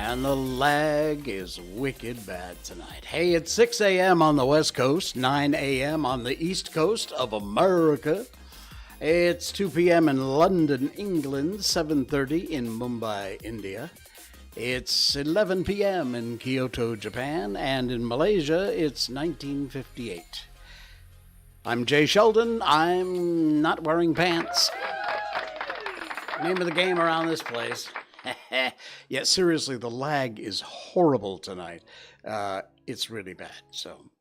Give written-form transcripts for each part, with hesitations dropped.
And the lag is wicked bad tonight. Hey, it's 6 a.m. on the West Coast, 9 a.m. on the East Coast of America. It's 2 p.m. in London, England, 7:30 in Mumbai, India. It's 11 p.m. in Kyoto, Japan, and in Malaysia, it's 1958. I'm Jay Sheldon. I'm not wearing pants. Name of the game around this place. Yeah, seriously, the lag is horrible tonight. It's really bad. So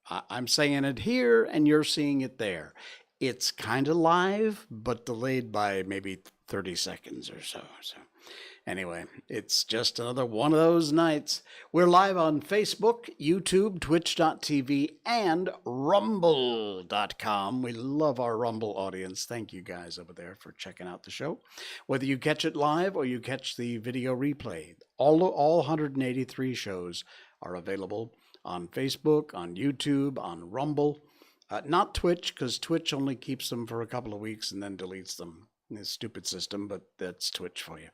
I'm saying it here and you're seeing it there. It's kind of live, but delayed by maybe 30 seconds or so. So anyway, it's just another one of those nights. We're live on Facebook, YouTube, Twitch.tv, and Rumble.com. We love our Rumble audience. Thank you guys over there for checking out the show. Whether you catch it live or you catch the video replay, all 183 shows are available on Facebook, on YouTube, on Rumble. Not Twitch, because Twitch only keeps them for a couple of weeks and then deletes them. This stupid system, but that's Twitch for you.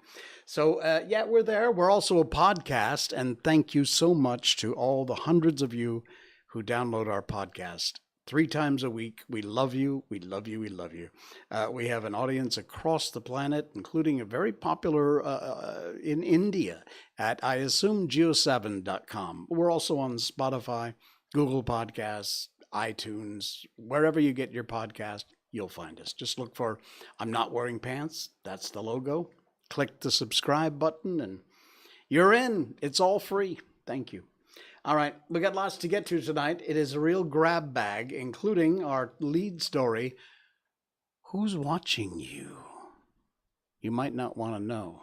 So, yeah, we're there. We're also a podcast, and thank you so much to all the hundreds of you who download our podcast 3 times a week. We love you. We love you. We love you. We have an audience across the planet, including a very popular in India at, I assume, geo7.com. We're also on Spotify, Google Podcasts, iTunes, wherever you get your podcast. You'll find us. Just look for I'm Not Wearing Pants. That's the logo. Click the subscribe button and you're in. It's all free. Thank you. All right. We got lots to get to tonight. It is a real grab bag, including our lead story. Who's watching you? You might not want to know.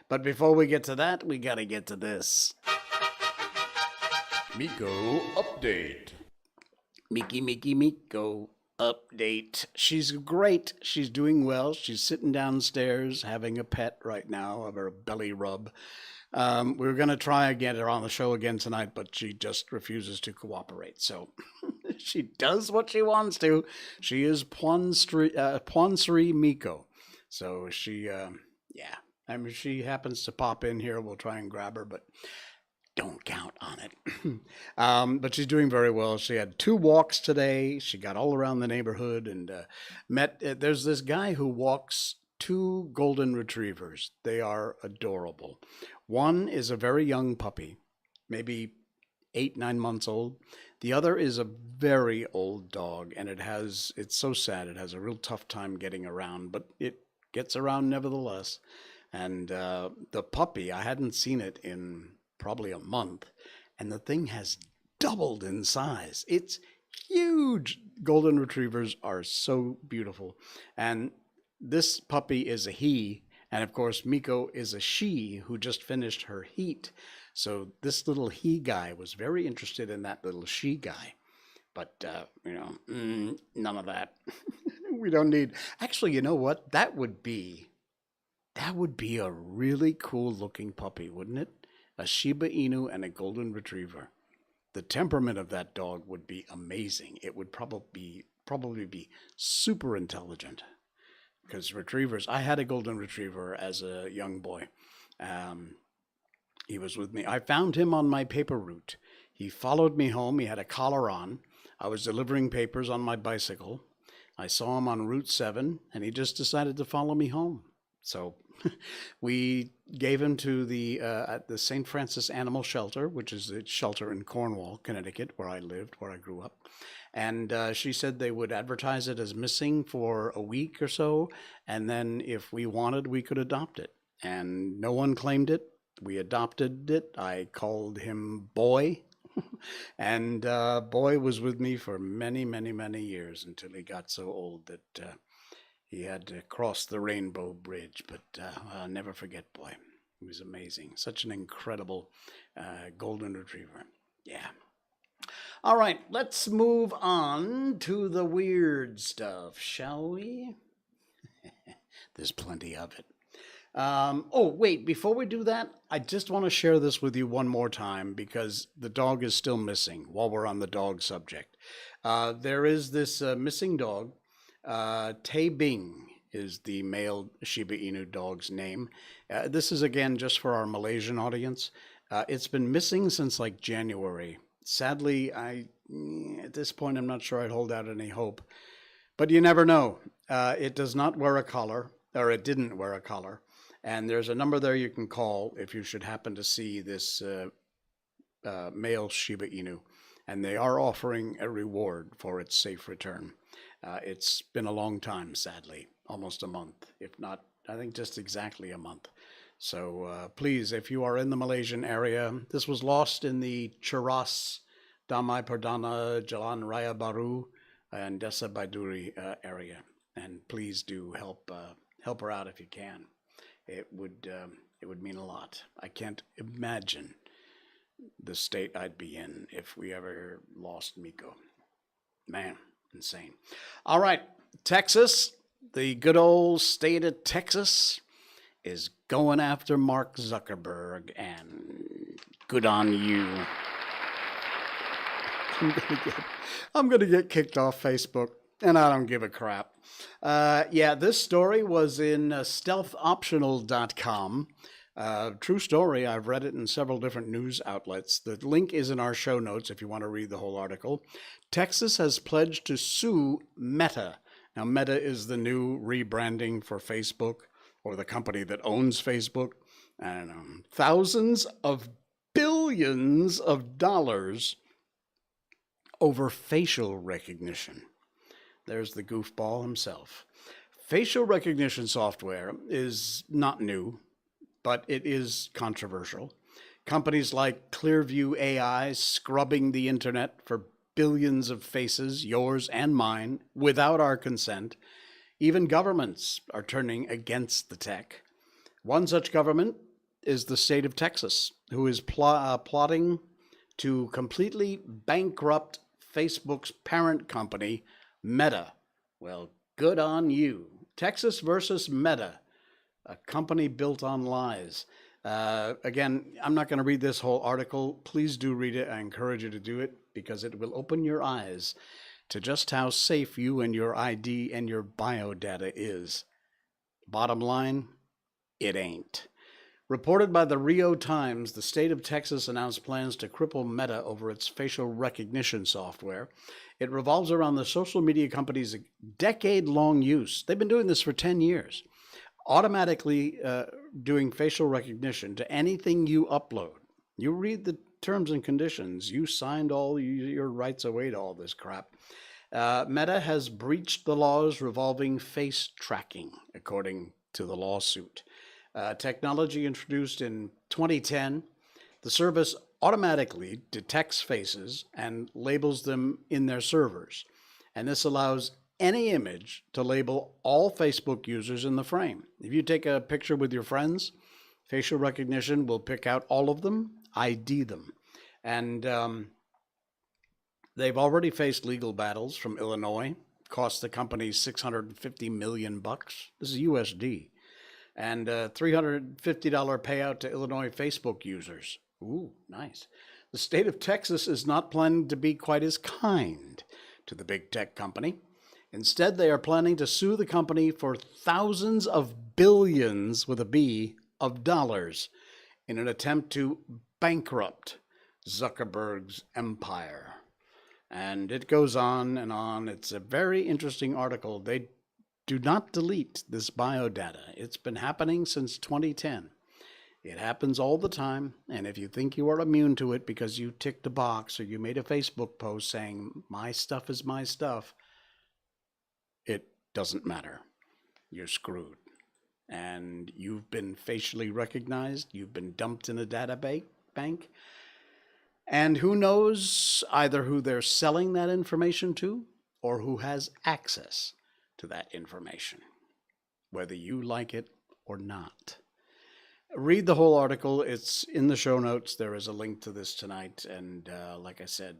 But before we get to that, we got to get to this. Miko Update. Miko Update. She's great. She's doing well. She's sitting downstairs having a pet right now of her belly rub. We were going to try and get her on the show again tonight, but she just refuses to cooperate. So she does what she wants to. She is Pwansri Miko. So she, yeah. I mean, she happens to pop in here. We'll try and grab her, but don't count on it. But she's doing very well. She had 2 walks today. She got all around the neighborhood and there's this guy who walks 2 golden retrievers. They are adorable. One is a very young puppy, maybe 8-9 months old. The other is a very old dog, and it's so sad. It has a real tough time getting around, but it gets around nevertheless. And the puppy, I hadn't seen it in probably a month, and the thing has doubled in size. It's huge. Golden retrievers are so beautiful. And this puppy is a he, and of course Miko is a she who just finished her heat. So this little he guy was very interested in that little she guy. But, none of that. We don't need... Actually, you know what? That would be a really cool looking puppy, wouldn't it? A Shiba Inu and a golden retriever. The temperament of that dog would be amazing. It would probably be super intelligent. Because retrievers, I had a golden retriever as a young boy. He was with me. I found him on my paper route. He followed me home. He had a collar on. I was delivering papers on my bicycle. I saw him on Route 7, and he just decided to follow me home. So we gave him to the St. Francis Animal Shelter, which is a shelter in Cornwall, Connecticut, where I lived, where I grew up. And she said they would advertise it as missing for a week or so, and then if we wanted, we could adopt it. And no one claimed it. We adopted it. I called him Boy. And Boy was with me for many, many, many years until he got so old that he had to cross the Rainbow Bridge. But I'll never forget Boy. He was amazing. Such an incredible golden retriever. Yeah. All right, let's move on to the weird stuff, shall we? There's plenty of it. Oh, wait, before we do that, I just want to share this with you one more time because the dog is still missing while we're on the dog subject. There is this missing dog, Tae Bing, is the male Shiba Inu dog's name. This is, again, just for our Malaysian audience. It's been missing since like January. Sadly, at this point, I'm not sure I'd hold out any hope. But you never know. It does not wear a collar, or it didn't wear a collar. And there's a number there you can call if you should happen to see this male Shiba Inu. And they are offering a reward for its safe return. It's been a long time, sadly, almost a month, if not, I think just exactly a month. So please, if you are in the Malaysian area, this was lost in the Cheras, Damai Perdana, Jalan Raya Baru, and Desa Baiduri area. And please do help her out if you can. It would mean a lot. I can't imagine the state I'd be in if we ever lost Miko. Man, insane. All right, Texas, the good old state of Texas, is going after Mark Zuckerberg, and good on you. I'm gonna get kicked off Facebook, and I don't give a crap. Yeah, this story was in stealthoptional.com. True story. I've read it in several different news outlets. The link is in our show notes if you want to read the whole article. Texas has pledged to sue Meta. Now, Meta is the new rebranding for Facebook, or the company that owns Facebook. I don't know, thousands of billions of dollars over facial recognition. There's the goofball himself. Facial recognition software is not new, but it is controversial. Companies like Clearview AI scrubbing the internet for billions of faces, yours and mine, without our consent. Even governments are turning against the tech. One such government is the state of Texas, who is plotting to completely bankrupt Facebook's parent company, Meta. Well, good on you. Texas versus Meta, a company built on lies. Again, I'm not going to read this whole article. Please do read it. I encourage you to do it because it will open your eyes to just how safe you and your ID and your biodata is. Bottom line, it ain't. Reported by the Rio Times, the state of Texas announced plans to cripple Meta over its facial recognition software. It revolves around the social media company's decade-long use. They've been doing this for 10 years. Automatically doing facial recognition to anything you upload. You read the terms and conditions. You signed all your rights away to all this crap. Meta has breached the laws revolving face tracking, according to the lawsuit. Technology introduced in 2010, the service automatically detects faces and labels them in their servers. And this allows any image to label all Facebook users in the frame. If you take a picture with your friends, facial recognition will pick out all of them, ID them. And they've already faced legal battles from Illinois, cost the company $650 million. This is USD. And a $350 payout to Illinois Facebook users. Ooh, nice. The state of Texas is not planning to be quite as kind to the big tech company. Instead, they are planning to sue the company for thousands of billions, with a B, of dollars in an attempt to bankrupt Zuckerberg's empire. And it goes on and on. It's a very interesting article. They do not delete this biodata. It's been happening since 2010. It happens all the time, and if you think you are immune to it because you ticked a box or you made a Facebook post saying, my stuff is my stuff, it doesn't matter. You're screwed. And you've been facially recognized. You've been dumped in a data bank. And who knows either who they're selling that information to or who has access to that information, whether you like it or not. Read the whole article. It's in the show notes. There is a link to this tonight. And like I said,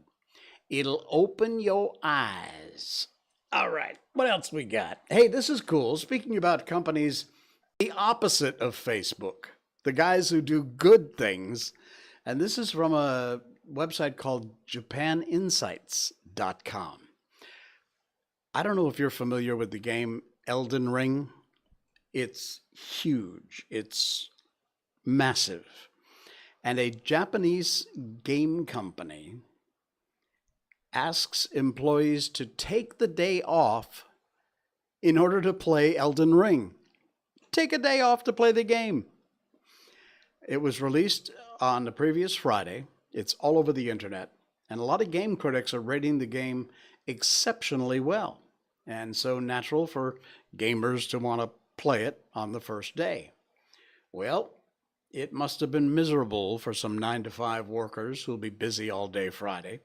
it'll open your eyes. All right, what else we got? Hey, this is cool. Speaking about companies, the opposite of Facebook, the guys who do good things. And this is from a website called JapanInsights.com. I don't know if you're familiar with the game Elden Ring. It's huge. It's massive. And a Japanese game company asks employees to take the day off in order to play Elden Ring. Take a day off to play the game. It was released on the previous Friday. It's all over the internet. And a lot of game critics are rating the game exceptionally well. And so natural for gamers to want to play it on the first day. Well, it must have been miserable for some 9-to-5 workers who'll be busy all day Friday.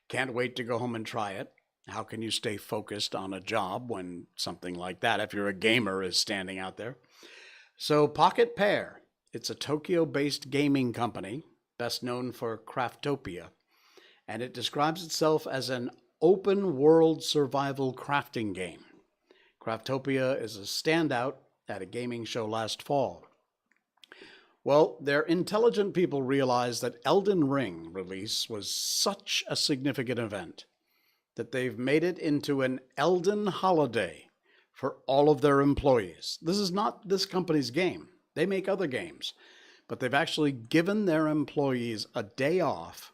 Can't wait to go home and try it. How can you stay focused on a job when something like that, if you're a gamer, is standing out there? So Pocket Pair, it's a Tokyo-based gaming company, best known for Craftopia, and it describes itself as an open-world survival crafting game. Craftopia is a standout at a gaming show last fall. Well, their intelligent people realized that Elden Ring release was such a significant event that they've made it into an Elden holiday for all of their employees. This is not this company's game. They make other games, but they've actually given their employees a day off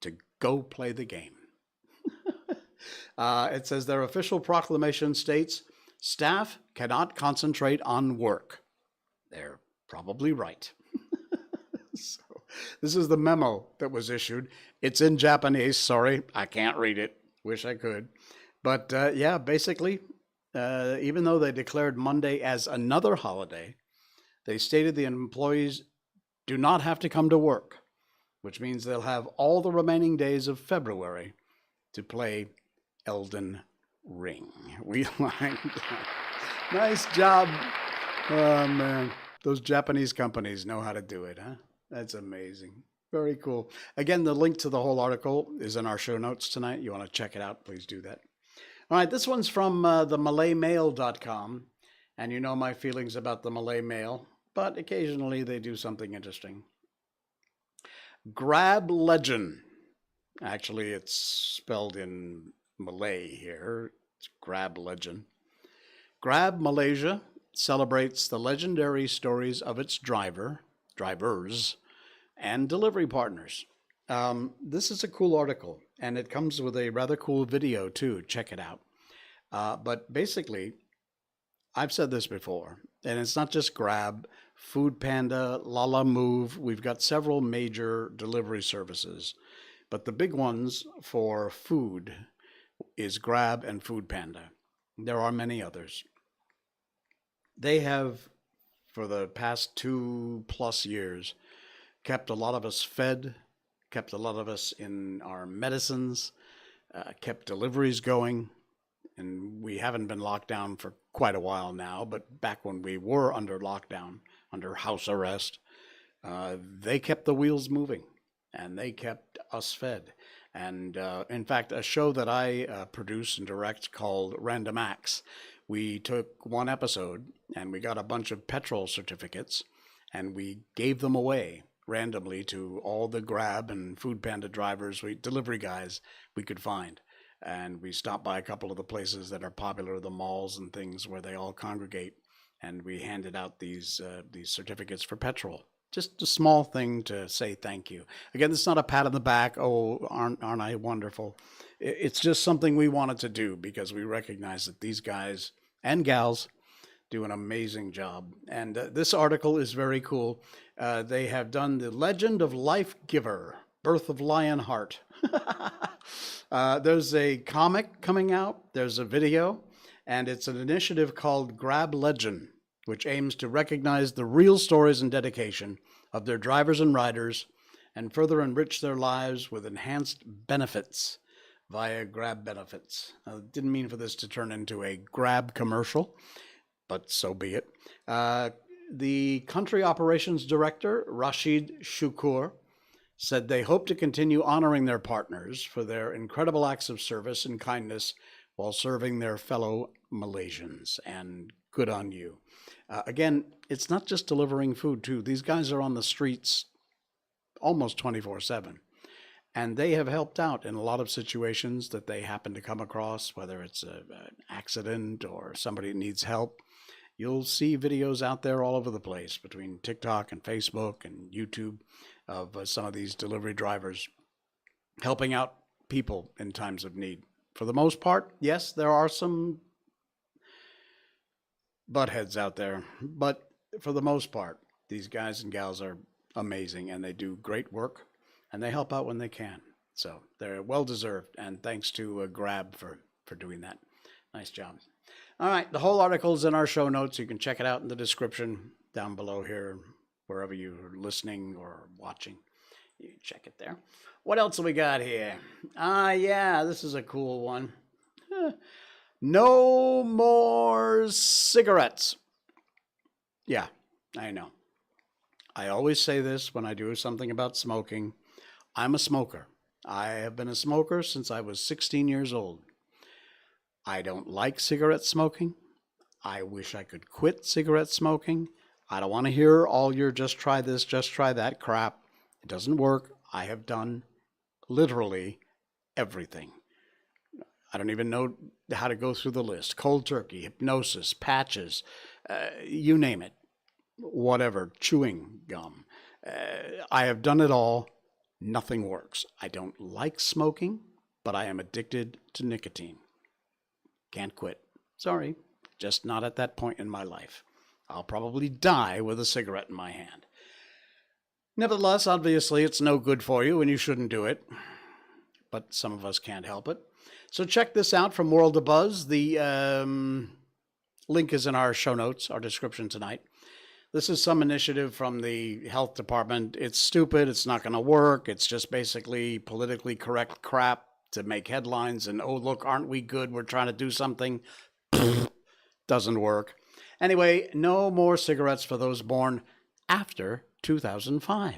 to go play the game. It says their official proclamation states, staff cannot concentrate on work. They're probably right. So this is the memo that was issued. It's in Japanese. Sorry, I can't read it. Wish I could. But yeah, basically, even though they declared Monday as another holiday, they stated the employees do not have to come to work, which means they'll have all the remaining days of February to play Elden Ring. We like that. Nice job. Oh, man. Those Japanese companies know how to do it, huh? That's amazing. Very cool. Again, the link to the whole article is in our show notes tonight. You want to check it out, please do that. All right, this one's from the MalayMail.com. And you know my feelings about the Malay Mail, but occasionally they do something interesting. Grab Legend. Actually, it's spelled in Malay here. It's Grab Legend. Grab Malaysia celebrates the legendary stories of its drivers, and delivery partners. This is a cool article, and it comes with a rather cool video, too. Check it out. But basically, I've said this before, and it's not just Grab, Food Panda, Lala Move. We've got several major delivery services, but the big ones for food is Grab and Food Panda. There are many others. They have, for the past 2+ years, kept a lot of us fed, kept a lot of us in our medicines, kept deliveries going. And we haven't been locked down for quite a while now, but back when we were under lockdown, under house arrest, they kept the wheels moving and they kept us fed. And in fact, a show that I produce and direct called Random Acts, we took one episode and we got a bunch of petrol certificates and we gave them away randomly to all the Grab and Food Panda drivers, delivery guys we could find. And we stopped by a couple of the places that are popular, the malls and things where they all congregate. And we handed out these certificates for petrol. Just a small thing to say thank you. Again, it's not a pat on the back. Oh, aren't I wonderful? It's just something we wanted to do because we recognize that these guys and gals do an amazing job. And this article is very cool. They have done the Legend of Life Giver, Birth of Lionheart. There's a comic coming out. There's a video. And it's an initiative called Grab Legend, which aims to recognize the real stories and dedication of their drivers and riders and further enrich their lives with enhanced benefits via Grab benefits. I didn't mean for this to turn into a Grab commercial, but so be it. The country operations director, Rashid Shukur, said they hope to continue honoring their partners for their incredible acts of service and kindness while serving their fellow Malaysians, and good on you. Again, it's not just delivering food, too. These guys are on the streets almost 24/7, and they have helped out in a lot of situations that they happen to come across, whether it's an accident or somebody needs help. You'll see videos out there all over the place between TikTok and Facebook and YouTube of some of these delivery drivers helping out people in times of need. For the most part, yes, there are some buttheads out there, but for the most part, these guys and gals are amazing and they do great work and they help out when they can. So they're well deserved, and thanks to Grab for doing that. Nice job. All right, the whole article is in our show notes. You can check it out in the description down below here, wherever you're listening or watching. You check it there. What else have we got here? Yeah, this is a cool one. No more cigarettes. Yeah, I know. I always say this when I do something about smoking. I'm a smoker. I have been a smoker since I was 16 years old. I don't like cigarette smoking. I wish I could quit cigarette smoking. I don't want to hear all your just try this, just try that crap. It doesn't work. I have done literally everything. I don't even know how to go through the list. Cold turkey, hypnosis, patches, you name it. Whatever, chewing gum. I have done it all. Nothing works. I don't like smoking, but I am addicted to nicotine. Can't quit. Sorry, just not at that point in my life. I'll probably die with a cigarette in my hand. Nevertheless, obviously, it's no good for you and you shouldn't do it. But some of us can't help it. So check this out from World of Buzz. The link is in our show notes, our description tonight. This is some initiative from the health department. It's stupid. It's not going to work. It's just basically politically correct crap to make headlines. And, oh, look, aren't we good? We're trying to do something. Doesn't work. Anyway, no more cigarettes for those born after 2005.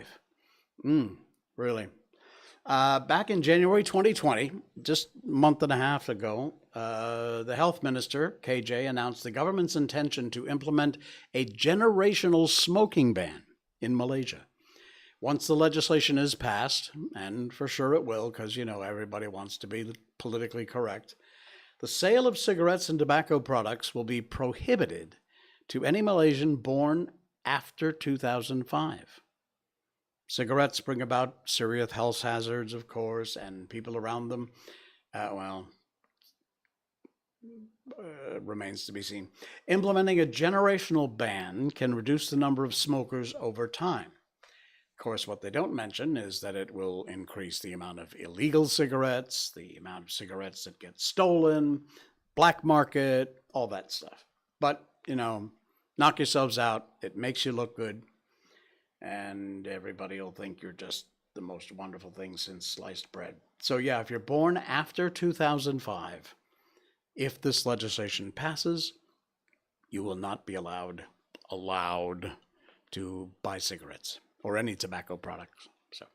Really. Back in January 2020, just a month and a half ago, the health minister, KJ, announced the government's intention to implement a generational smoking ban in Malaysia. Once the legislation is passed, and for sure it will, because, you know, everybody wants to be politically correct, the sale of cigarettes and tobacco products will be prohibited to any Malaysian born after 2005. Cigarettes bring about serious health hazards, of course, and people around them, remains to be seen. Implementing a generational ban can reduce the number of smokers over time. Of course, what they don't mention is that it will increase the amount of illegal cigarettes, the amount of cigarettes that get stolen, black market, all that stuff. But, you know, knock yourselves out. It makes you look good. And everybody will think you're just the most wonderful thing since sliced bread. So yeah, if you're born after 2005, if this legislation passes, you will not be allowed to buy cigarettes or any tobacco products. So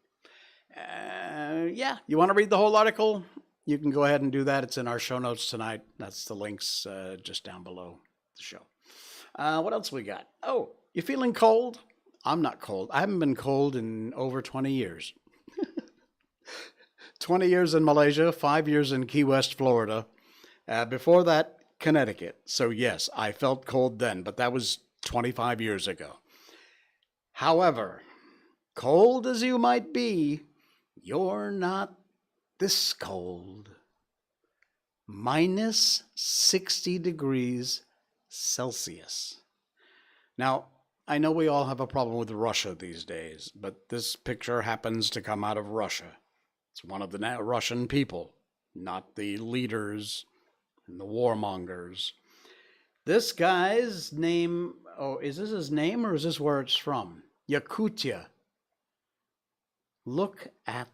yeah, you want to read the whole article? You can go ahead and do that. It's in our show notes tonight. That's the links just down below the show. What else we got? Oh, you feeling cold? I'm not cold. I haven't been cold in over 20 years. 20 years in Malaysia, 5 years in Key West, Florida. Before that, Connecticut. So yes, I felt cold then, but that was 25 years ago. However, cold as you might be, you're not this cold. Minus 60 degrees Celsius. Now, I know we all have a problem with Russia these days, but this picture happens to come out of Russia. It's one of the Russian people, not the leaders and the warmongers. This guy's name, is this his name or is this where it's from? Yakutia. Look at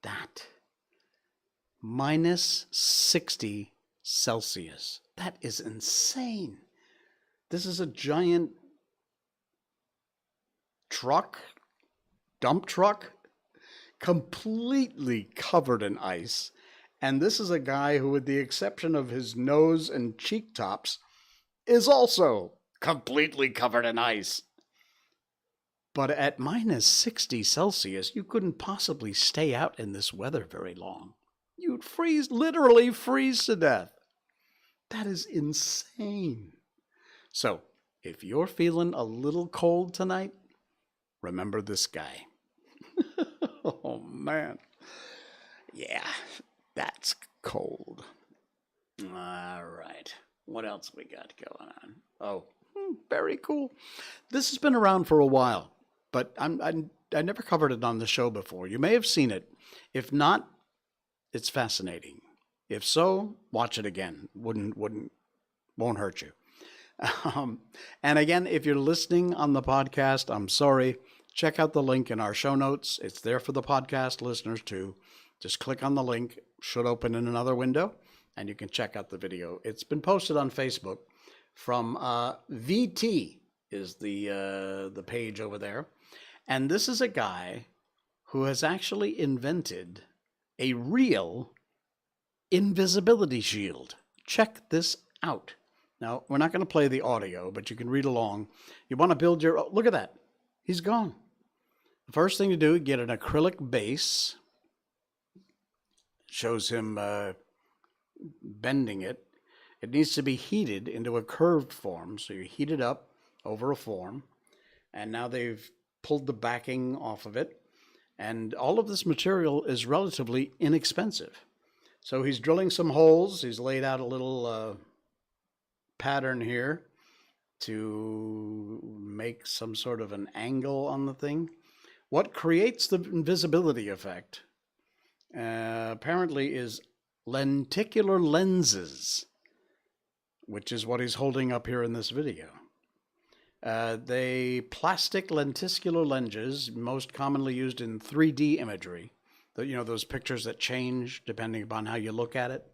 that. Minus 60 Celsius. That is insane. This is a giant dump truck, completely covered in ice. And this is a guy who, with the exception of his nose and cheek tops, is also completely covered in ice. But at minus 60 Celsius, you couldn't possibly stay out in this weather very long. You'd literally freeze to death. That is insane. So, if you're feeling a little cold tonight, remember this guy. Oh, man. Yeah, that's cold. All right. What else we got going on? Oh, very cool. This has been around for a while, but I never covered it on the show before. You may have seen it. If not, it's fascinating. If so, watch it again. Won't hurt you. And again, if you're listening on the podcast, I'm sorry. Check out the link in our show notes. It's there for the podcast listeners too. Just click on the link. Should open in another window, and you can check out the video. It's been posted on Facebook from VT is the page over there. And this is a guy who has actually invented a real invisibility shield. Check this out. Now, we're not going to play the audio, but you can read along. You want to build your... Oh, look at that. He's gone. The first thing to do, get an acrylic base. Shows him bending it. It needs to be heated into a curved form. So you heat it up over a form. And now they've pulled the backing off of it. And all of this material is relatively inexpensive. So he's drilling some holes. He's laid out a little pattern here to make some sort of an angle on the thing. What creates the invisibility effect apparently is lenticular lenses, which is what he's holding up here in this video. They plastic lenticular lenses, most commonly used in 3D imagery. You know, those pictures that change depending upon how you look at it.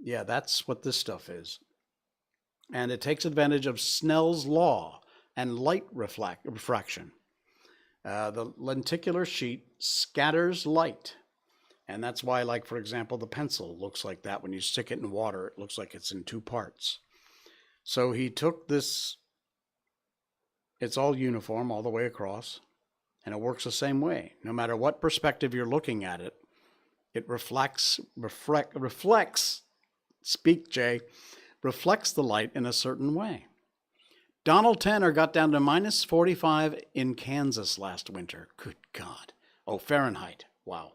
Yeah, that's what this stuff is. And it takes advantage of Snell's law and light refraction. The lenticular sheet scatters light. And that's why, like, for example, the pencil looks like that. When you stick it in water, it looks like it's in two parts. So he took this, it's all uniform all the way across, and it works the same way. No matter what perspective you're looking at it, it reflects, speak Jay, reflects the light in a certain way. Donald Tanner got down to minus 45 in Kansas last winter. Good God. Oh, Fahrenheit. Wow.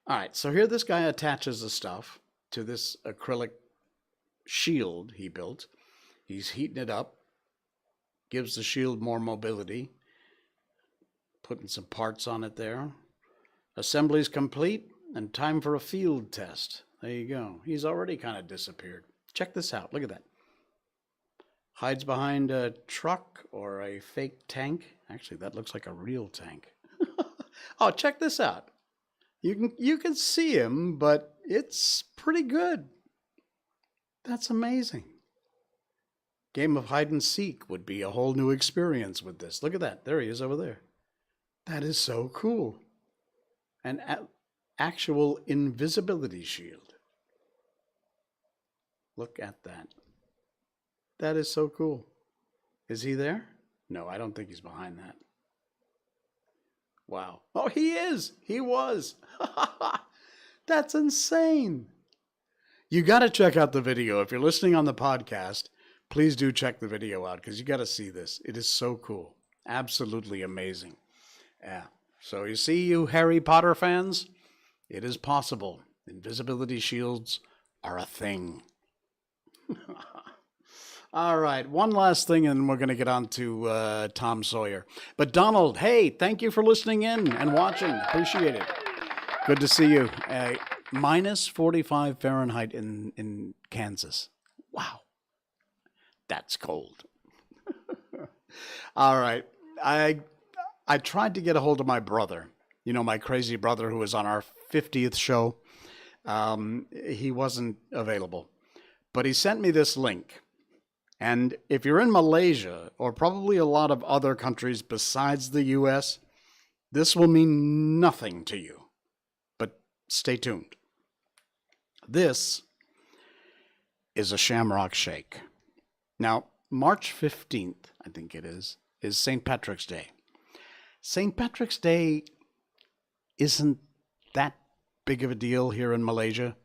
All right, so here this guy attaches the stuff to this acrylic shield he built. He's heating it up, gives the shield more mobility, putting some parts on it there. Assembly's complete, and time for a field test. There you go. He's already kind of disappeared. Check this out. Look at that. Hides behind a truck or a fake tank. Actually, that looks like a real tank. Oh, check this out. You can see him, but it's pretty good. That's amazing. Game of hide and seek would be a whole new experience with this. Look at that. There he is over there. That is so cool. An actual invisibility shield. Look at that. That is so cool. Is he there? No, I don't think he's behind that. Wow. Oh, he is. He was. That's insane. You got to check out the video. If you're listening on the podcast, please do check the video out because you got to see this. It is so cool. Absolutely amazing. Yeah. So you see, you Harry Potter fans, it is possible. Invisibility shields are a thing. All right, one last thing, and we're going to get on to Tom Sawyer. But Donald, hey, thank you for listening in and watching. Appreciate it. Good to see you. Minus 45 Fahrenheit in Kansas. Wow. That's cold. All right. I tried to get a hold of my brother, you know, my crazy brother who was on our 50th show. He wasn't available, but he sent me this link. And if you're in Malaysia or probably a lot of other countries besides the U.S., this will mean nothing to you. But stay tuned. This is a shamrock shake. Now, March 15th, I think it is St. Patrick's Day. St. Patrick's Day isn't that big of a deal here in Malaysia.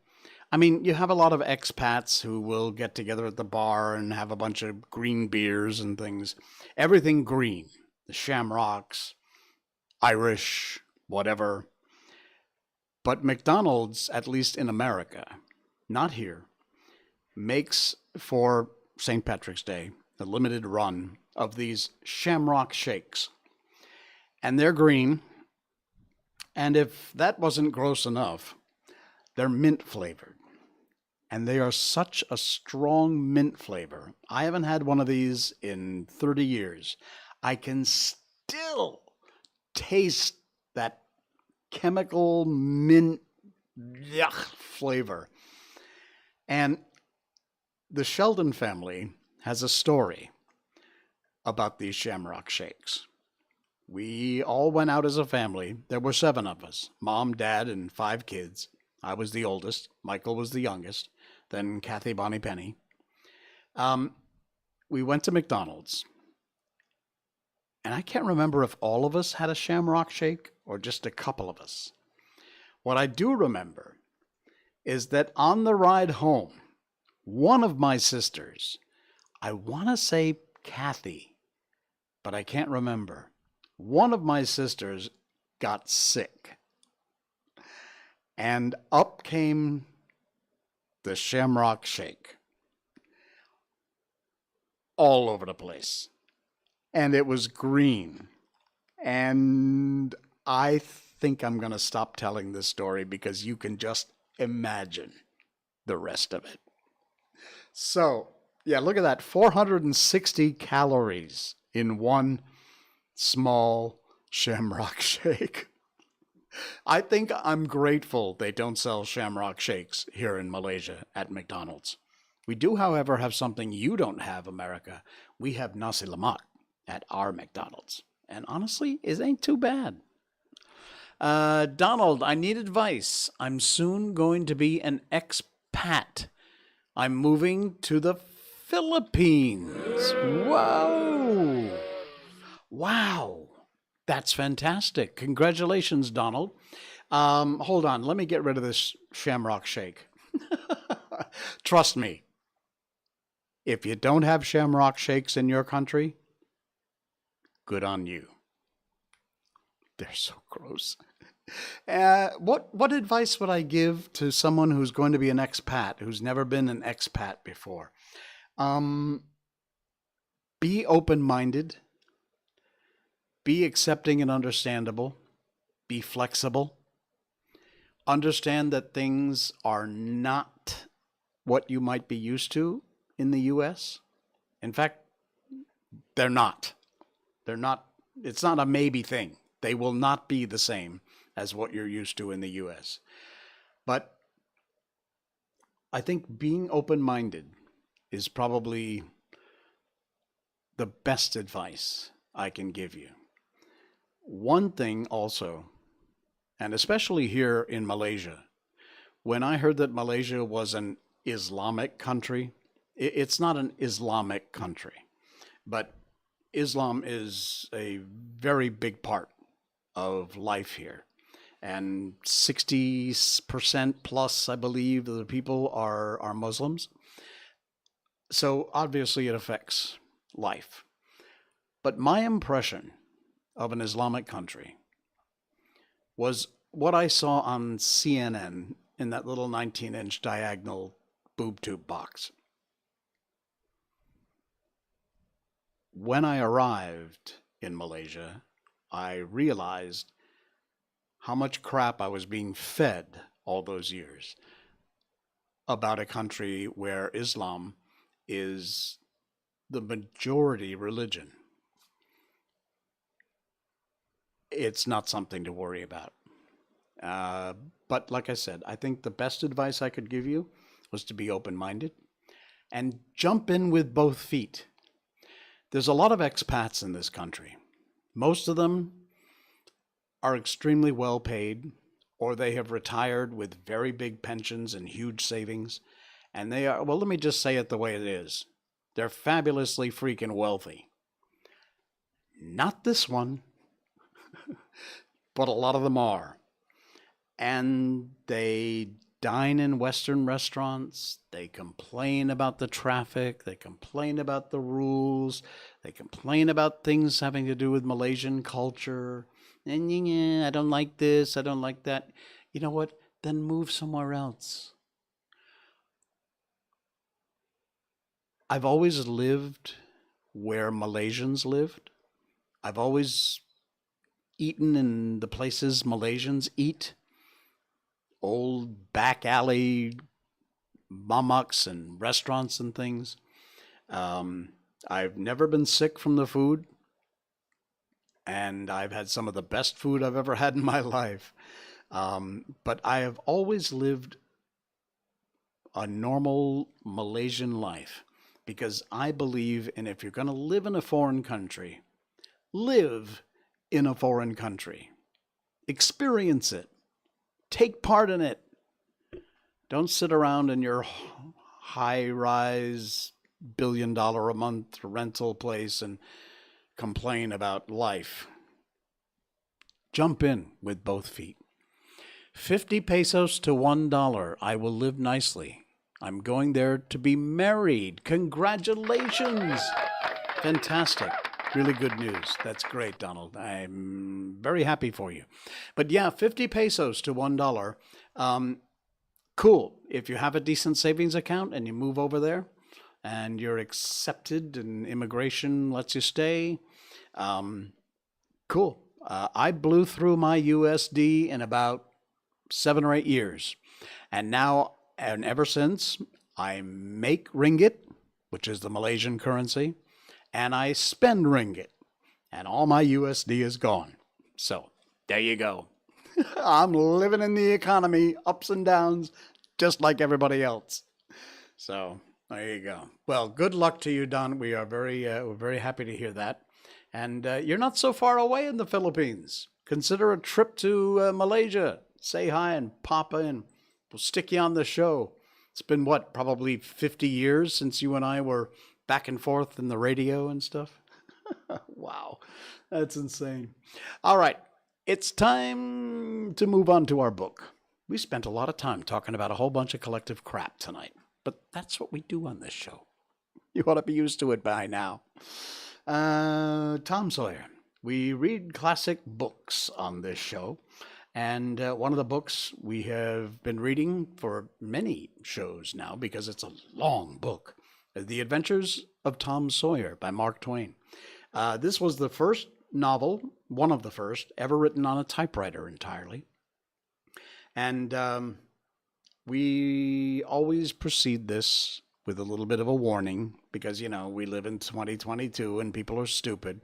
I mean, you have a lot of expats who will get together at the bar and have a bunch of green beers and things. Everything green. The shamrocks, Irish, whatever. But McDonald's, at least in America, not here, makes for St. Patrick's Day a limited run of these shamrock shakes. And they're green. And if that wasn't gross enough, they're mint flavored. And they are such a strong mint flavor. I haven't had one of these in 30 years. I can still taste that chemical mint flavor. And the Sheldon family has a story about these shamrock shakes. We all went out as a family. There were 7 of us, mom, dad, and 5 kids. I was the oldest. Michael was the youngest. Then Kathy, Bonnie, Penny. We went to McDonald's. And I can't remember if all of us had a shamrock shake or just a couple of us. What I do remember is that on the ride home, one of my sisters, I want to say Kathy, but I can't remember. One of my sisters got sick. And up came the shamrock shake. All over the place. And it was green. And I think I'm going to stop telling this story because you can just imagine the rest of it. So, yeah, look at that. 460 calories in one small shamrock shake. I think I'm grateful they don't sell shamrock shakes here in Malaysia at McDonald's. We do, however, have something you don't have, America. We have nasi lemak at our McDonald's. And honestly, it ain't too bad. Donald, I need advice. I'm soon going to be an expat. I'm moving to the Philippines. Whoa! Wow. That's fantastic. Congratulations, Donald. Hold on. Let me get rid of this shamrock shake. Trust me. If you don't have shamrock shakes in your country, good on you. They're so gross. What advice would I give to someone who's going to be an expat, who's never been an expat before? Be open-minded. Be accepting and understandable. Be flexible. Understand that things are not what you might be used to in the U.S. In fact, they're not. They're not. It's not a maybe thing. They will not be the same as what you're used to in the U.S. But I think being open-minded is probably the best advice I can give you. One thing also, and especially here in Malaysia, when I heard that Malaysia was an Islamic country, it's not an Islamic country, but Islam is a very big part of life here. And 60% plus, I believe, of the people are Muslims. So obviously it affects life. But my impression of an Islamic country was what I saw on CNN in that little 19-inch diagonal boob tube box. When I arrived in Malaysia, I realized how much crap I was being fed all those years about a country where Islam is the majority religion. It's not something to worry about. But like I said, I think the best advice I could give you was to be open-minded and jump in with both feet. There's a lot of expats in this country. Most of them are extremely well paid, or they have retired with very big pensions and huge savings. And they are, well, let me just say it the way it is. They're fabulously freaking wealthy. Not this one, but a lot of them are. And they dine in Western restaurants. They complain about the traffic. They complain about the rules. They complain about things having to do with Malaysian culture. And I don't like this. I don't like that. You know what? Then move somewhere else. I've always lived where Malaysians lived. I've always eaten in the places Malaysians eat. Old back alley mamaks and restaurants and things. I've never been sick from the food. And I've had some of the best food I've ever had in my life. But I have always lived a normal Malaysian life because I believe in if you're going to live in a foreign country, live in a foreign country. Experience it. Take part in it. Don't sit around in your high-rise $1 billion-a-month rental place and complain about life. Jump in with both feet. 50 pesos to $1. I will live nicely. I'm going there to be married. Congratulations. Fantastic. Really good news. That's great, Donald. I'm very happy for you. But yeah, 50 pesos to $1. Cool. If you have a decent savings account and you move over there and you're accepted and immigration lets you stay, cool. I blew through my USD in about 7 or 8 years. And now, and ever since, I make ringgit, which is the Malaysian currency, and I spend ringgit. And all my USD is gone. So, there you go. I'm living in the economy, ups and downs, just like everybody else. So, there you go. Well, good luck to you, Don. We're very happy to hear that. And you're not so far away in the Philippines. Consider a trip to Malaysia. Say hi and pop in. We'll stick you on the show. It's been, what, probably 50 years since you and I were back and forth in the radio and stuff? Wow, that's insane. All right, it's time to move on to our book. We spent a lot of time talking about a whole bunch of collective crap tonight, but that's what we do on this show. You ought to be used to it by now. Tom Sawyer. We read classic books on this show. And one of the books we have been reading for many shows now, because it's a long book, The Adventures of Tom Sawyer by Mark Twain. This was the first novel, one of the first, ever written on a typewriter entirely. And we always precede this with a little bit of a warning, because, you know, we live in 2022 and people are stupid.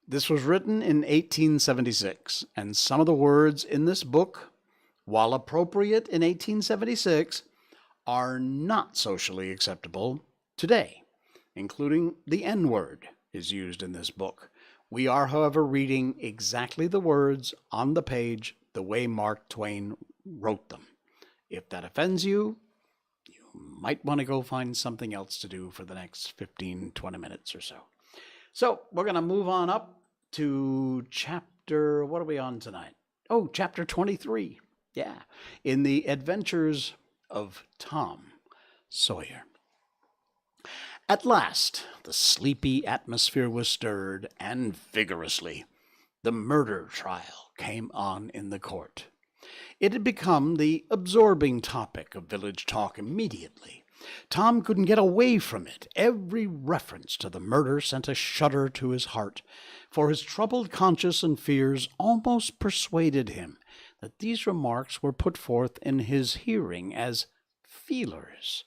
This was written in 1876, and some of the words in this book, while appropriate in 1876, are not socially acceptable today, including the N-word is used in this book. We are, however, reading exactly the words on the page the way Mark Twain wrote them. If that offends you, you might want to go find something else to do for the next 15, 20 minutes or so. So we're going to move on up to chapter, what are we on tonight? Oh, chapter 23. Yeah. In the Adventures of Tom Sawyer. At last, the sleepy atmosphere was stirred, and vigorously. The murder trial came on in the court. It had become the absorbing topic of village talk immediately. Tom couldn't get away from it. Every reference to the murder sent a shudder to his heart, for his troubled conscience and fears almost persuaded him that these remarks were put forth in his hearing as feelers.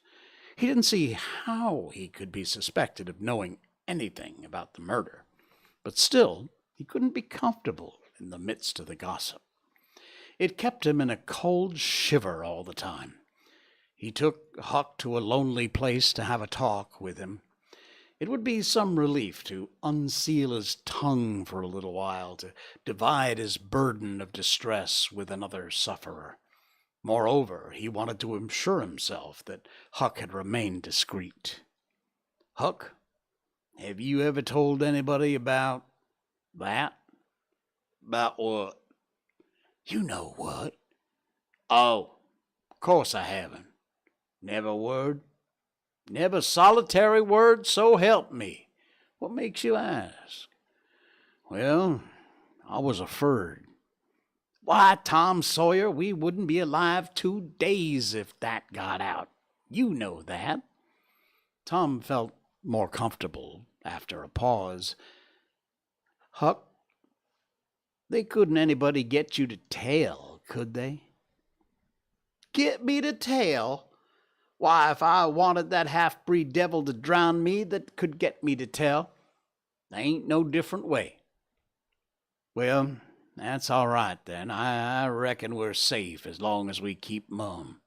He didn't see how he could be suspected of knowing anything about the murder, but still he couldn't be comfortable in the midst of the gossip. It kept him in a cold shiver all the time. He took Huck to a lonely place to have a talk with him. It would be some relief to unseal his tongue for a little while, to divide his burden of distress with another sufferer. Moreover, he wanted to assure himself that Huck had remained discreet. "Huck, have you ever told anybody about that?" "About what?" "You know what." "Oh, of Course I haven't. Never a word. Never solitary word, so help me. What makes you ask? Well, I was afraid. Why, Tom Sawyer, we wouldn't be alive 2 days if that got out. You know that. Tom felt more comfortable after a pause. Huck, they couldn't anybody get you to tell, could they? Get me to tell? Why, if I wanted that half-breed devil to drown me, that could get me to tell. There ain't no different way. Well, that's all right, then. I reckon we're safe as long as we keep mum.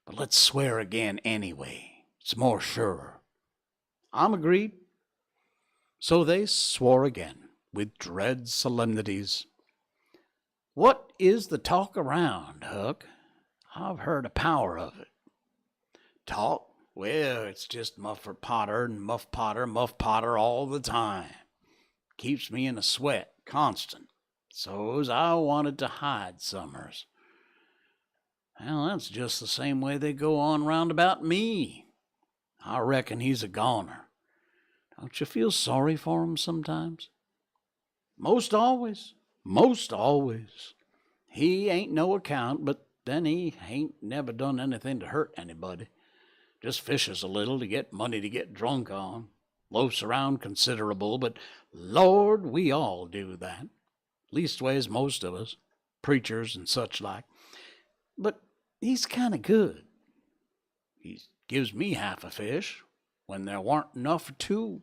But let's swear again anyway. It's more sure. I'm agreed. So they swore again, with dread solemnities. What is the talk around, Huck? I've heard a power of it. Talk? Well, it's just Muff Potter and Muff Potter all the time. Keeps me in a sweat, constant. So's I wanted to hide summers. Well, that's just the same way they go on round about me. I reckon he's a goner. Don't you feel sorry for him sometimes? Most always. Most always. He ain't no account, but then he ain't never done anything to hurt anybody. Just fishes a little to get money to get drunk on. Loafs around considerable, but Lord, we all do that. Leastways, most of us. Preachers and such like. But he's kind of good. He gives me half a fish when there warn't enough for two.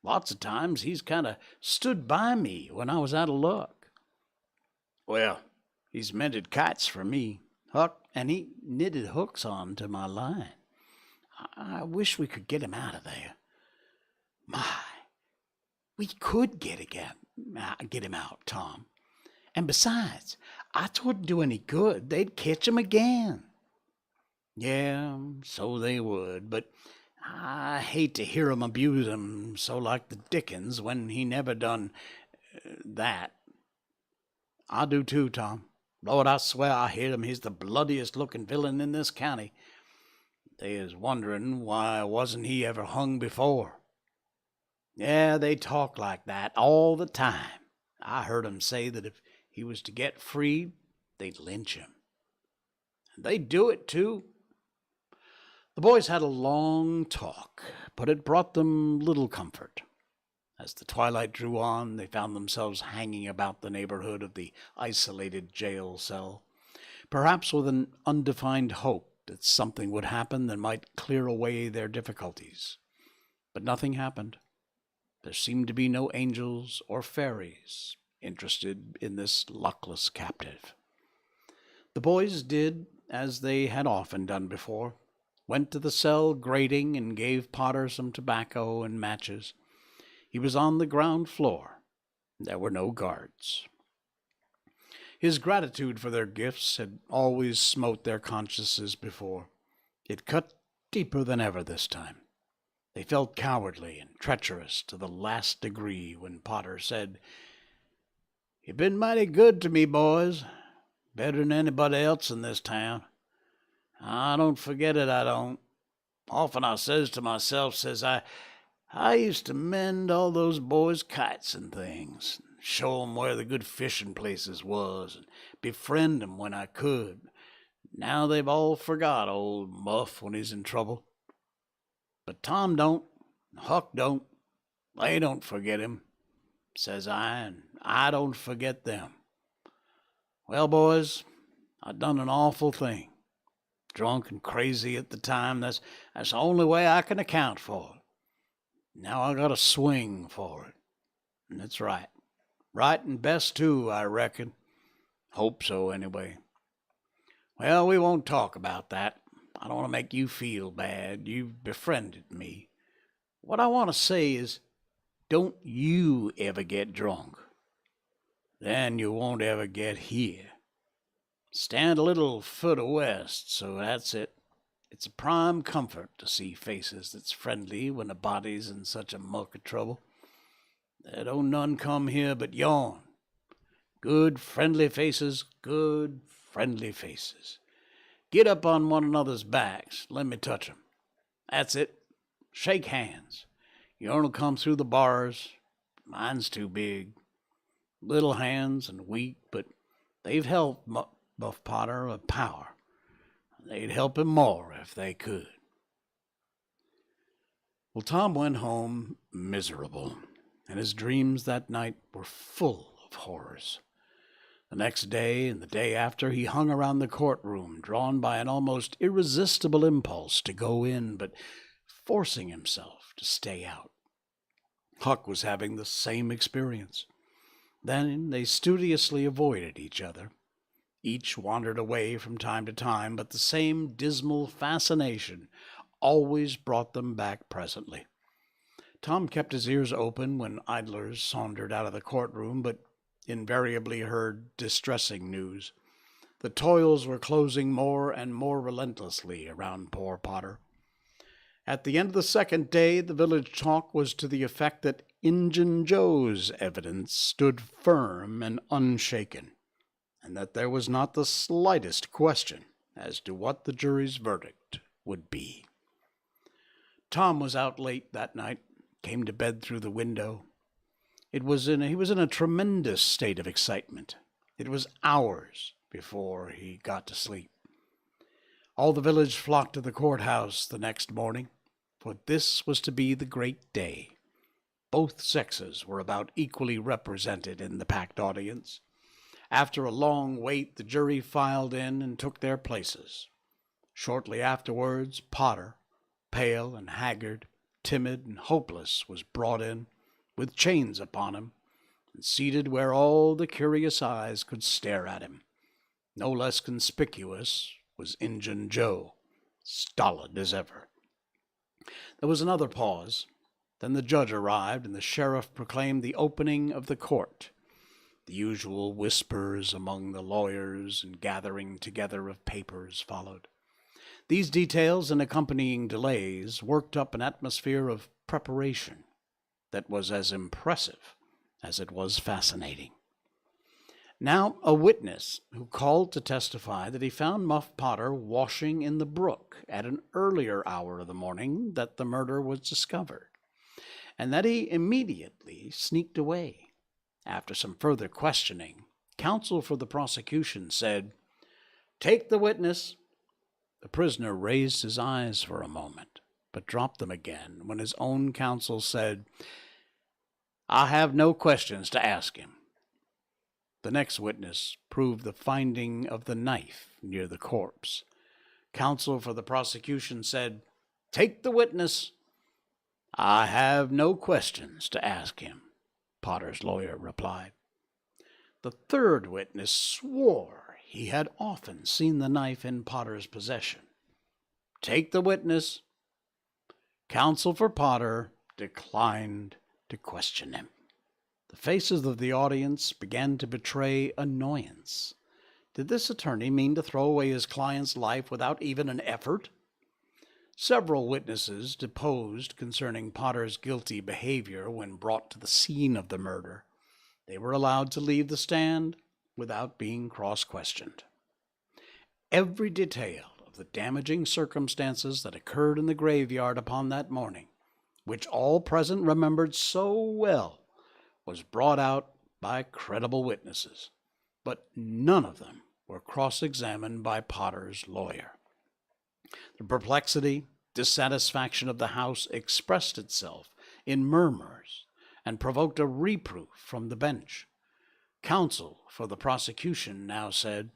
Lots of times he's kind of stood by me when I was out of luck. Well, he's mended kites for me, Huck, and he knitted hooks on to my line. I wish we could get him out of there. My, we could get him out, Tom. And besides, I wouldn't do any good. They'd catch him again. Yeah, so they would, but I hate to hear 'em abuse him so like the Dickens when he never done that. I do too, Tom. Lord, I swear I hate him. He's the bloodiest looking villain in this county. They is wondering why wasn't he ever hung before. Yeah, they talk like that all the time. I heard 'em say that if he was to get freed, they'd lynch him. And they'd do it too. The boys had a long talk, but it brought them little comfort. As the twilight drew on, they found themselves hanging about the neighborhood of the isolated jail cell, perhaps with an undefined hope that something would happen that might clear away their difficulties. But nothing happened. There seemed to be no angels or fairies interested in this luckless captive. The boys did as they had often done before, went to the cell grating and gave Potter some tobacco and matches. He was on the ground floor. There were no guards. His gratitude for their gifts had always smote their consciences before. It cut deeper than ever this time. They felt cowardly and treacherous to the last degree when Potter said, "You've been mighty good to me, boys. Better than anybody else in this town. I don't forget it, I don't. Often I says to myself, says I used to mend all those boys' kites and things, show 'em where the good fishing places was, and befriend 'em when I could. Now they've all forgot old Muff when he's in trouble. But Tom don't, and Huck don't. They don't forget him, says I, and I don't forget them. Well, boys, I done an awful thing. Drunk and crazy at the time, that's the only way I can account for it. Now I got a swing for it. And it's right. Right and best, too, I reckon. Hope so, anyway. Well, we won't talk about that. I don't want to make you feel bad. You've befriended me. What I want to say is, don't you ever get drunk. Then you won't ever get here. Stand a little further west, so that's it. It's a prime comfort to see faces that's friendly when a body's in such a muck of trouble. There don't none come here but yourn. Good friendly faces, good friendly faces. Get up on one another's backs. Let me touch 'em. That's it. Shake hands. Yourn'll come through the bars. Mine's too big. Little hands and weak, but they've helped Buff Potter a power. They'd help him more if they could. Well, Tom went home miserable, and his dreams that night were full of horrors. The next day and the day after, he hung around the courtroom, drawn by an almost irresistible impulse to go in, but forcing himself to stay out. Huck was having the same experience. Then they studiously avoided each other. Each wandered away from time to time, but the same dismal fascination always brought them back presently. Tom kept his ears open when idlers sauntered out of the courtroom, but invariably heard distressing news. The toils were closing more and more relentlessly around poor Potter. At the end of the second day, the village talk was to the effect that Injun Joe's evidence stood firm and unshaken, and that there was not the slightest question as to what the jury's verdict would be. Tom was out late that night, came to bed through the window. He was in a tremendous state of excitement. It was hours before he got to sleep. All the village flocked to the courthouse the next morning, for this was to be the great day. Both sexes were about equally represented in the packed audience. After a long wait, the jury filed in and took their places. Shortly afterwards, Potter, pale and haggard, timid and hopeless, was brought in, with chains upon him, and seated where all the curious eyes could stare at him. No less conspicuous was Injun Joe, stolid as ever. There was another pause. Then the judge arrived, and the sheriff proclaimed the opening of the court. The usual whispers among the lawyers and gathering together of papers followed. These details and accompanying delays worked up an atmosphere of preparation that was as impressive as it was fascinating. Now, a witness who called to testify that he found Muff Potter washing in the brook at an earlier hour of the morning that the murder was discovered, and that he immediately sneaked away. After some further questioning, counsel for the prosecution said, "Take the witness." The prisoner raised his eyes for a moment, but dropped them again when his own counsel said, "I have no questions to ask him." The next witness proved the finding of the knife near the corpse. Counsel for the prosecution said, "Take the witness." "I have no questions to ask him," Potter's lawyer replied. The third witness swore he had often seen the knife in Potter's possession. "Take the witness." Counsel for Potter declined to question him. The faces of the audience began to betray annoyance. Did this attorney mean to throw away his client's life without even an effort? Several witnesses deposed concerning Potter's guilty behavior when brought to the scene of the murder. They were allowed to leave the stand without being cross-questioned. Every detail of the damaging circumstances that occurred in the graveyard upon that morning, which all present remembered so well, was brought out by credible witnesses, but none of them were cross-examined by Potter's lawyer. The perplexity, dissatisfaction of the House expressed itself in murmurs and provoked a reproof from the bench. Counsel for the prosecution now said,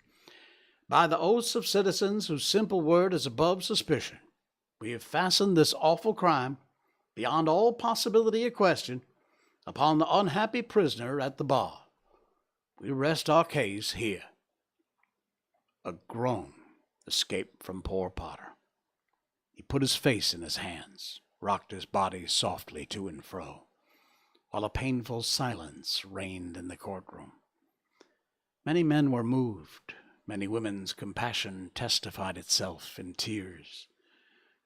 "By the oaths of citizens whose simple word is above suspicion, we have fastened this awful crime, beyond all possibility of question, upon the unhappy prisoner at the bar. We rest our case here." A groan escaped from poor Potter. He put his face in his hands, rocked his body softly to and fro, while a painful silence reigned in the courtroom. Many men were moved. Many women's compassion testified itself in tears.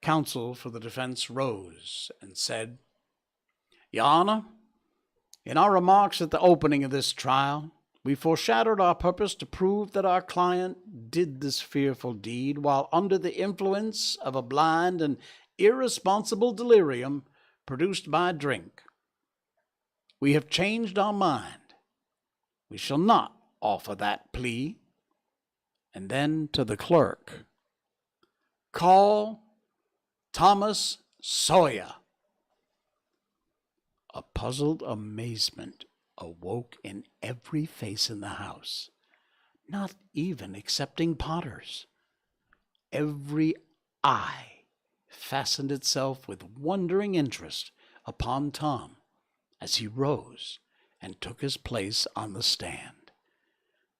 Counsel for the defense rose and said, "Your Honor, in our remarks at the opening of this trial, We foreshadowed our purpose to prove that our client did this fearful deed while under the influence of a blind and irresponsible delirium produced by drink. We have changed our mind. We shall not offer that plea. And then to the clerk, call Thomas Sawyer. A puzzled amazement awoke in every face in the house, not even excepting Potter's. Every eye fastened itself with wondering interest upon Tom as he rose and took his place on the stand.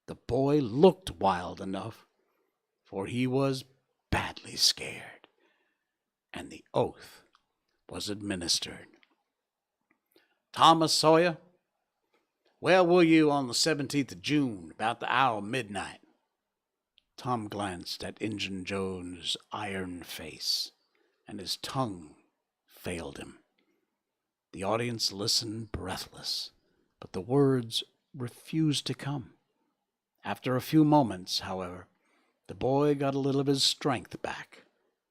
The boy looked wild enough, for he was badly scared, and the oath was administered. Thomas Sawyer, where were you on the 17th of June, about the hour of midnight? Tom glanced at Injun Joe's iron face, and his tongue failed him. The audience listened breathless, but the words refused to come. After a few moments, however, the boy got a little of his strength back,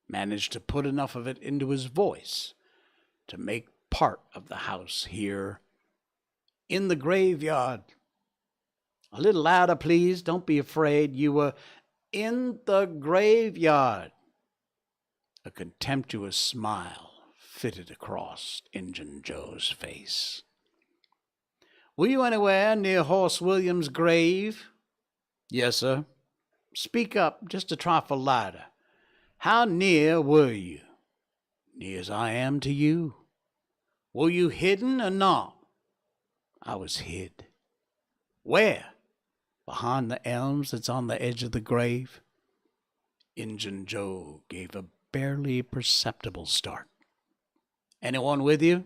managed to put enough of it into his voice to make part of the house hear, in the graveyard. A little louder, please. Don't be afraid. You were in the graveyard. A contemptuous smile fitted across Injun Joe's face. Were you anywhere near Horse Williams' grave? Yes, sir. Speak up, just a trifle louder. How near were you? Near as I am to you. Were you hidden or not? I was hid. Where? Behind the elms that's on the edge of the grave. Injun Joe gave a barely perceptible start. Anyone with you?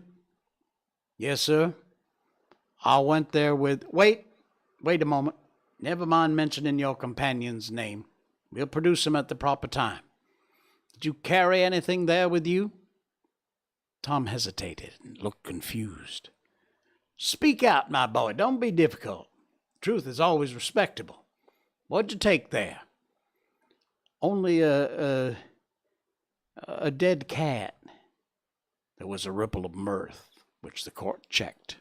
Yes, sir. I went there with... Wait a moment. Never mind mentioning your companion's name. We'll produce him at the proper time. Did you carry anything there with you? Tom hesitated and looked confused. Speak out, my boy. Don't be difficult. Truth is always respectable. What'd you take there? Only a dead cat. There was a ripple of mirth, which the court checked.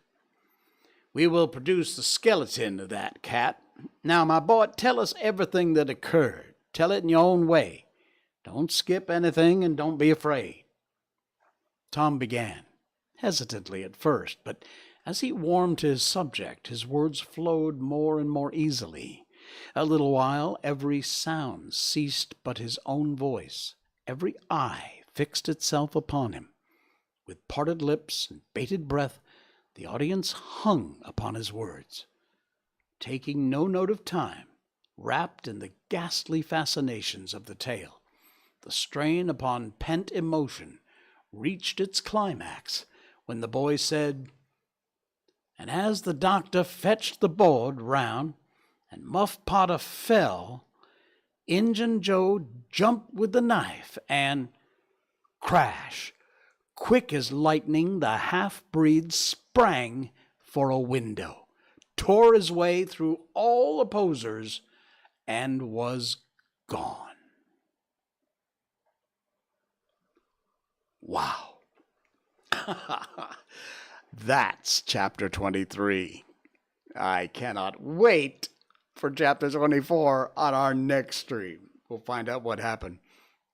We will produce the skeleton of that cat. Now, my boy, tell us everything that occurred. Tell it in your own way. Don't skip anything and don't be afraid. Tom began, hesitantly at first, but as he warmed to his subject, his words flowed more and more easily. A little while, every sound ceased but his own voice. Every eye fixed itself upon him. With parted lips and bated breath, the audience hung upon his words. Taking no note of time, wrapped in the ghastly fascinations of the tale, the strain upon pent emotion reached its climax when the boy said, and as the doctor fetched the board round and Muff Potter fell, Injun Joe jumped with the knife and, crash, quick as lightning, the half-breed sprang for a window, tore his way through all opposers, and was gone. Wow. That's chapter 23. I cannot wait for chapter 24 on our next stream. We'll find out what happened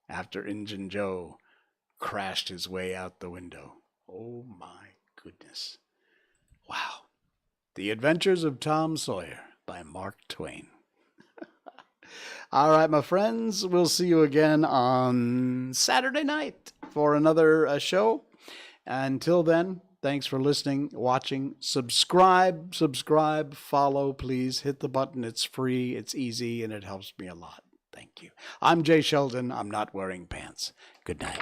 after Injun Joe crashed his way out the window. Oh my goodness. Wow. The Adventures of Tom Sawyer by Mark Twain. All right, my friends, we'll see you again on Saturday night for another show. Until then, thanks for listening, watching. Subscribe, follow, please. Hit the button. It's free, it's easy, and it helps me a lot. Thank you. I'm Jay Sheldon. I'm not wearing pants. Good night.